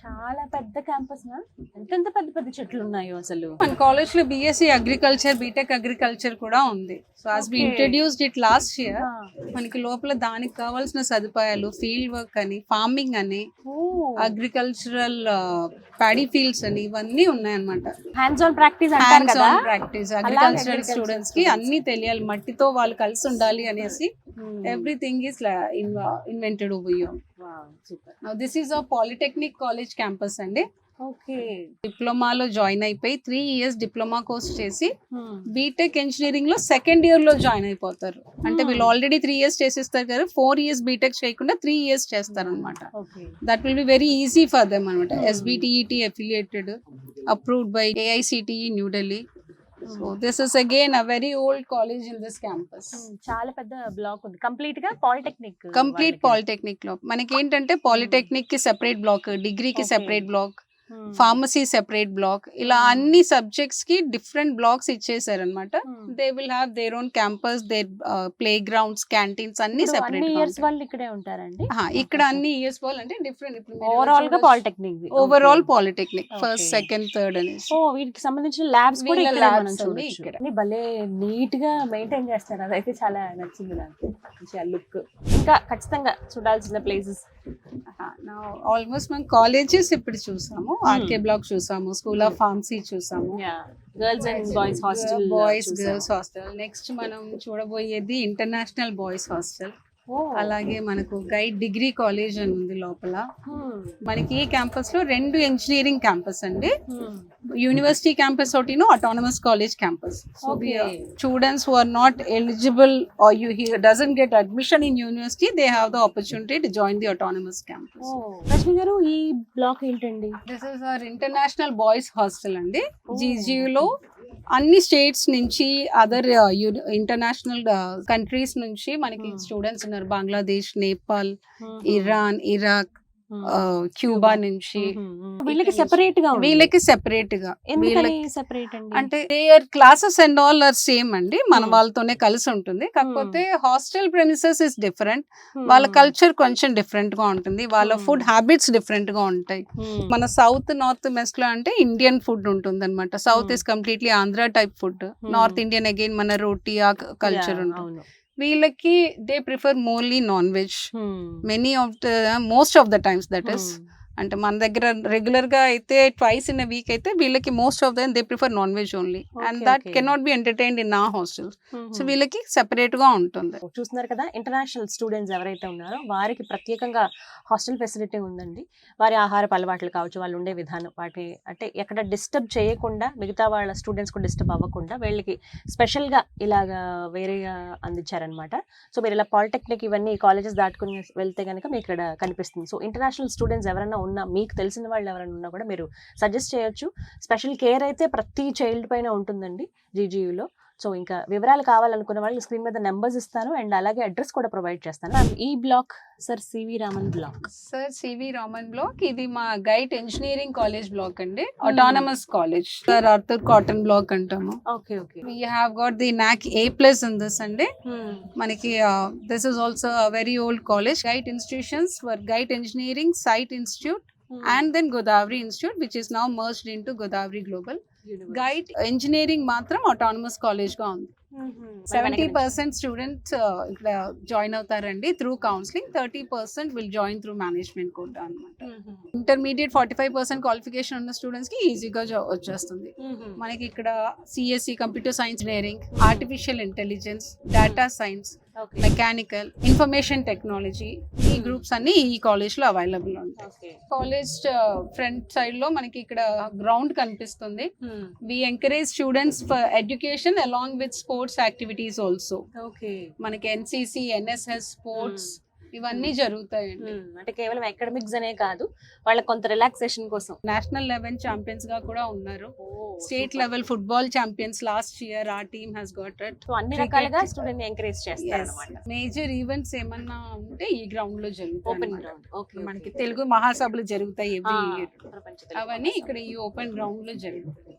చాలా పెద్ద క్యాంపస్ నా ఎంతెంత పెద్ద పెద్ద చెట్లు ఉన్నాయో అసలు. మన కాలేజ్ లో బిఎస్సి అగ్రికల్చర్, బీటెక్ అగ్రికల్చర్ కూడా ఉంది. So as we introduced it last year, మనకి లోపల దానికి కావాల్సిన సదుపాయాలు, ఫీల్డ్ వర్క్ అని, ఫార్మింగ్ అని, అగ్రికల్చరల్ ప్యాడీ ఫీల్డ్స్ అని ఇవన్నీ ఉన్నాయన్నమాట. హ్యాండ్స్ ఆన్ ప్రాక్టీస్ అంటారు కదా, ప్రాక్టీస్ అగ్రికల్చరల్ స్టూడెంట్స్ కి అన్ని తెలియాలి, మట్టితో వాళ్ళు కలిసి ఉండాలి అనేసి everything is invented over here. Now this is a polytechnic college campus అండి. ఓకే, డిప్లొమాలో జాయిన్ అయిపోయి 3 years డిప్లొమా కోర్స్ చేసి బీటెక్ ఇంజనీరింగ్ లో సెకండ్ ఇయర్ లో జాయిన్ అయిపోతారు. అంటే వీళ్ళు ఆల్రెడీ 3 years చేసేస్తారు కదా, 4 years బీటెక్ చేయకుండా 3 years చేస్తారు అనమాట. That will be very easy for them అనమాట. SBTET affiliated, approved by AICTE New Delhi. So this is again a very old college in this campus. చాలా పెద్ద బ్లాక్ ఉంది, కంప్లీట్ గా పాలిటెక్నిక్. కంప్లీట్ పాలిటెక్నిక్ లో మనకి ఏంటంటే పాలిటెక్నిక్ కి సెపరేట్ బ్లాక్, డిగ్రీకి separate block, pharmacy separate block, ఇలా అన్ని సబ్జెక్ట్స్ కి డిఫరెంట్ బ్లాక్స్ ఇచ్చేసారు అనమాట. They will have their own campus, their play grounds, canteens అన్ని సెపరేట్. ఇయర్స్ వాళ్ళు ఇక్కడే ఉంటారండి. ఇక్కడ అన్ని ఇయర్స్ వాళ్ళు అంటే డిఫరెంట్. ఓవరాల్ గా polytechnic, overall polytechnic first, second, third అనేసి. ఓ వీటికి సంబంధించిన ల్యాబ్స్ కూడా ఇక్కడ మనం చూడొచ్చు. అన్ని భలే నీట్ గా మెయింటైన్ చేస్తారు, అదైతే చాలా నచ్చింది నాకు. మంచి లుక్. ఇంకా ఖచ్చితంగా చూడాల్సిన ప్లేసెస్ ఆల్మోస్ట్ మనం కాలేజెస్ ఇప్పుడు చూసాము. ఆర్కే బ్లాక్ చూసాము, స్కూల్ ఆఫ్ ఫార్మసీ చూసాము, girls and boys hostel, boys girls hostel. Next మనం చూడబోయేది ఇంటర్నేషనల్ బాయ్స్ హాస్టల్. అలాగే మనకు గైడ్ డిగ్రీ కాలేజ్ అని ఉంది లోపల. మనకి ఈ క్యాంపస్ లో 2 ఇంజనీరింగ్ క్యాంపస్ అండి. యూనివర్సిటీ క్యాంపస్ ఒకటి, autonomous college campus. So students who are not eligible or he doesn't get admission in university, they have the opportunity to join the autonomous campus. Rashmi గారు, ఈ బ్లాక్ ఏంటండి? This is our international boys hostel అండి. GGU లో అన్ని states నుంచి, other international countries నుంచి మనకి students ఉన్నారు. Bangladesh, Nepal, Iran, Iraq, Cuba నుంచి. వీళ్ళకి సెపరేట్ గా, వీళ్ళకి సెపరేట్ గా. సెపరేట్ అంటే their classes and all are same అండి, మన వాళ్ళతోనే కలిసి ఉంటుంది. కాకపోతే హాస్టల్ ప్రెమిసెస్ ఇస్ డిఫరెంట్, వాళ్ళ కల్చర్ కొంచెం డిఫరెంట్ గా ఉంటుంది, వాళ్ళ ఫుడ్ హ్యాబిట్స్ డిఫరెంట్ గా ఉంటాయి. మన సౌత్, నార్త్ వెస్ట్ లో అంటే ఇండియన్ ఫుడ్ ఉంటుంది అనమాట. South is completely Andhra type food, north Indian again మన రోటీ ఆ కల్చర్ ఉంటుంది. వీళ్ళకి they prefer morely non veg most of the times. That is అంటే మన దగ్గర రెగ్యులర్ గా అయితే ట్వైస్ ఇన్ a వీక్ అయితే, వీళ్ళకి most of them they prefer non veg only, and that cannot be entertained in our hostels. So వీళ్ళకి separate గా ఉంటుంది. చూస్తున్నారు కదా, ఇంటర్నేషనల్ స్టూడెంట్స్ ఎవరైతే ఉన్నారో వారికి ప్రత్యేకంగా హాస్టల్ ఫెసిలిటీ ఉందండి. వారి ఆహారపు అలవాట్లు కావచ్చు, వాళ్ళు ఉండే విధానం, వాటి అంటే ఎక్కడ డిస్టర్బ్ చేయకుండా, మిగతా వాళ్ళ స్టూడెంట్స్ కూడా డిస్టర్బ్ అవ్వకుండా వీళ్ళకి స్పెషల్ గా ఇలాగా వేరేగా అందించారనమాట. సో మీరు ఇలా పాలిటెక్నిక్ ఇవన్నీ కాలేజెస్ దాటుకుని వెళ్తే కనుక మీకు ఇక్కడ కనిపిస్తుంది. సో ఇంటర్నేషనల్ స్టూడెంట్స్ ఎవరైనా ఉన్నా, మీకు తెలిసిన వాళ్ళు ఎవరైనా ఉన్నా కూడా మీరు సజెస్ట్ చేయొచ్చు. స్పెషల్ కేర్ అయితే ప్రతి చైల్డ్ పైన ఉంటుందండి జీజీయూలో. సో ఇంకా వివరాలు కావాలనుకున్న వాళ్ళు స్క్రీన్ మీద నెంబర్స్ ఇస్తాను, అండ్ అలాగే అడ్రస్ కూడా ప్రొవైడ్ చేస్తాను. ఈ block sir CV Raman block. Sir CV Raman block ఇది మా గైట్ ఇంజనీరింగ్ కాలేజ్ బ్లాక్ అండి, autonomous college. Sir Arthur Cotton block అంటాము. Okay okay, we have got the NAC A+ in this అండి. మనకి this is also a very old college. Gait institutions were Gait Engineering Site Institute and then Godavari Institute, which is now merged into Godavari Global. Gait Engineering మాత్రం autonomous college గా ఉంది. 70% students ఇక్కడ join అవుతారండి through counselling, 30% will join through management quota అనమాట. Intermediate 45% qualification ఉన్న students కి ఈజీగా వచ్చేస్తుంది. మనకి ఇక్కడ CSC, computer science, engineering, artificial intelligence, data science, mechanical, information technology, ఈ గ్రూప్స్ అన్ని ఈ కాలేజ్ లో అవైలబుల్ ఉంటాయి. కాలేజ్ ఫ్రంట్ సైడ్ లో మనకి ఇక్కడ గ్రౌండ్ కనిపిస్తుంది. We encourage students for education along with sports activities also. మనకి ఎన్సిసి, ఎన్ఎస్ఎస్, స్పోర్ట్స్ ఇవన్నీ జరుగుతాయండి. అంటే కేవలం అకాడమిక్స్ అనే కాదు, వాళ్ళకి కొంత రిలాక్సేషన్ కోసం. నేషనల్ లెవెల్ ఛాంపియన్స్ గా కూడా ఉన్నారు. State level football champions last year ఆ team has got it. So అన్ని రకాలుగా స్టూడెంట్ ని ఎంకరేజ్ చేస్తారు అన్నమాట. మేజర్ ఈవెంట్స్ ఏమన్నా ఉంటే ఈ గ్రౌండ్ లో జరుగుతాయి. Open ground. ఓకే, మనకి తెలుగు మహాసభలు జరుగుతాయి ఎవ్రీ ఇయర్, అవన్నీ ఇక్కడ ఈ ఓపెన్ గ్రౌండ్ లో జరుగుతాయి.